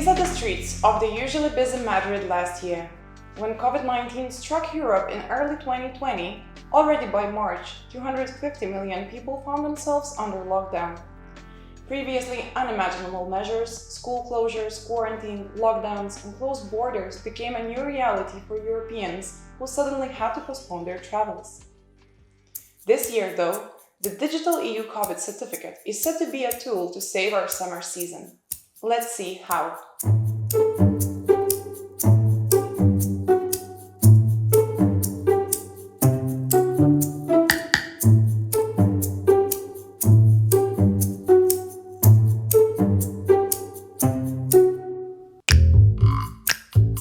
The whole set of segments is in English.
These are the streets of the usually busy Madrid last year. When COVID-19 struck Europe in early 2020, already by March, 250 million people found themselves under lockdown. Previously unimaginable measures, school closures, quarantine, lockdowns, and closed borders became a new reality for Europeans who suddenly had to postpone their travels. This year, though, the digital EU COVID certificate is said to be a tool to save our summer season. Let's see how.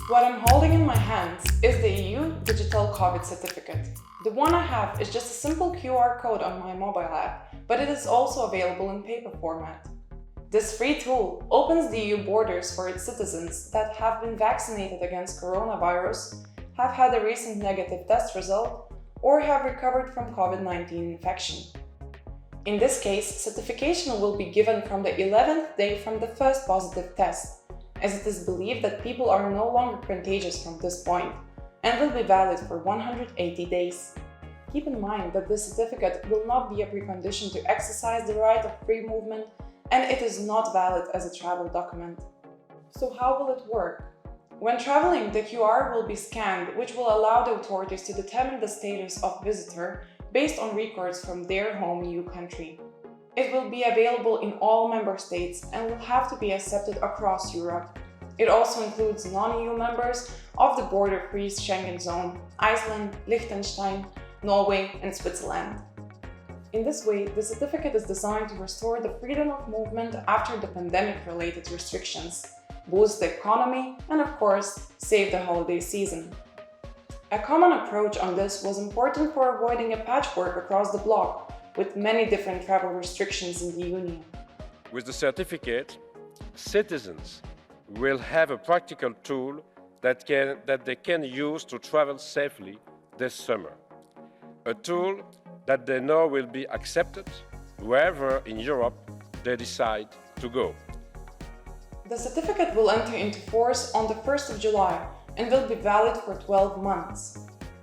What I'm holding in my hands is the EU Digital COVID Certificate. The one I have is just a simple QR code on my mobile app, but it is also available in paper format. This free tool opens the EU borders for its citizens that have been vaccinated against coronavirus, have had a recent negative test result, or have recovered from COVID-19 infection. In this case, certification will be given from the 11th day from the first positive test, as it is believed that people are no longer contagious from this point, and will be valid for 180 days. Keep in mind that this certificate will not be a precondition to exercise the right of free movement, and it is not valid as a travel document. So how will it work? When traveling, the QR will be scanned, which will allow the authorities to determine the status of visitor based on records from their home EU country. It will be available in all member states and will have to be accepted across Europe. It also includes non-EU members of the border-free Schengen zone, Iceland, Liechtenstein, Norway and Switzerland. In this way, the certificate is designed to restore the freedom of movement after the pandemic-related restrictions, boost the economy, and of course, save the holiday season. A common approach on this was important for avoiding a patchwork across the bloc, with many different travel restrictions in the Union. With the certificate, citizens will have a practical tool that they can use to travel safely this summer. A tool that they know will be accepted wherever in Europe they decide to go. The certificate will enter into force on the 1st of July and will be valid for 12 months.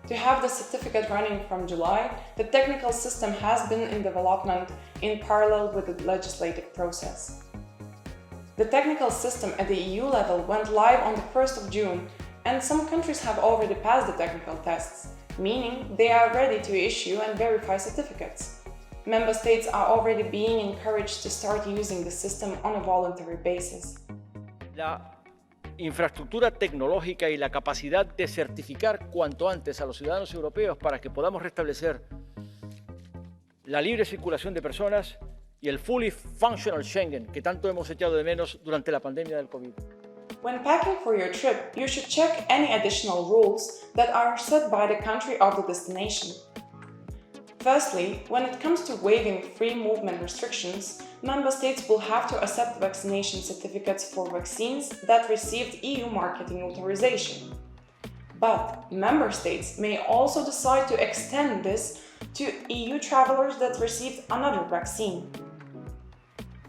To have the certificate running from July, the technical system has been in development in parallel with the legislative process. The technical system at the EU level went live on the 1st of June, and some countries have already passed the technical tests, meaning they are ready to issue and verify certificates. Member states are already being encouraged to start using the system on a voluntary basis. La infraestructura tecnológica y la capacidad de certificar cuanto antes a los ciudadanos europeos para que podamos restablecer la libre circulación de personas y el fully functional Schengen que tanto hemos echado de menos durante la pandemia del COVID. When packing for your trip, you should check any additional rules that are set by the country of the destination. Firstly, when it comes to waiving free movement restrictions, member states will have to accept vaccination certificates for vaccines that received EU marketing authorization. But member states may also decide to extend this to EU travelers that received another vaccine.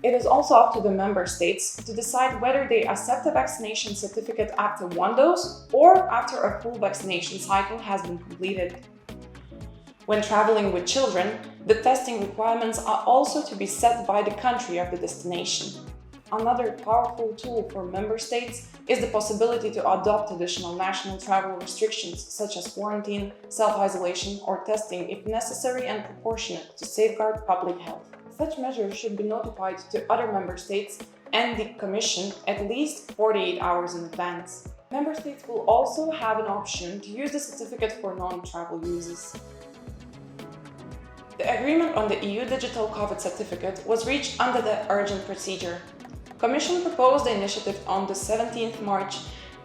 It is also up to the member states to decide whether they accept a vaccination certificate after one dose or after a full vaccination cycle has been completed. When traveling with children, the testing requirements are also to be set by the country of the destination. Another powerful tool for member states is the possibility to adopt additional national travel restrictions such as quarantine, self-isolation or testing if necessary and proportionate to safeguard public health. Such measures should be notified to other member states and the Commission at least 48 hours in advance. Member states will also have an option to use the certificate for non-travel uses. The agreement on the EU Digital COVID Certificate was reached under the urgent procedure. Commission proposed the initiative on the 17th March,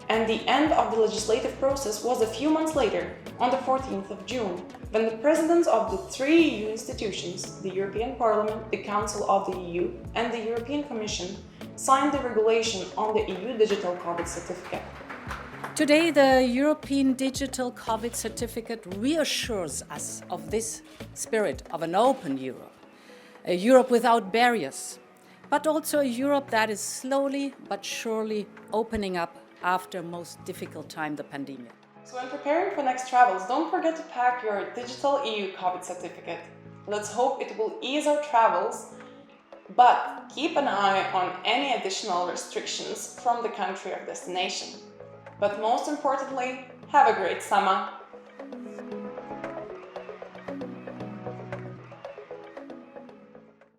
and the end of the legislative process was a few months later, on the 14th of June, when the presidents of the three EU institutions, the European Parliament, the Council of the EU, and the European Commission, signed the regulation on the EU Digital COVID Certificate. Today, the European Digital COVID Certificate reassures us of this spirit of an open Europe, a Europe without barriers, but also a Europe that is slowly but surely opening up after a most difficult time, the pandemic. So when preparing for next travels, don't forget to pack your digital EU COVID certificate. Let's hope it will ease our travels, but keep an eye on any additional restrictions from the country of destination. But most importantly, have a great summer!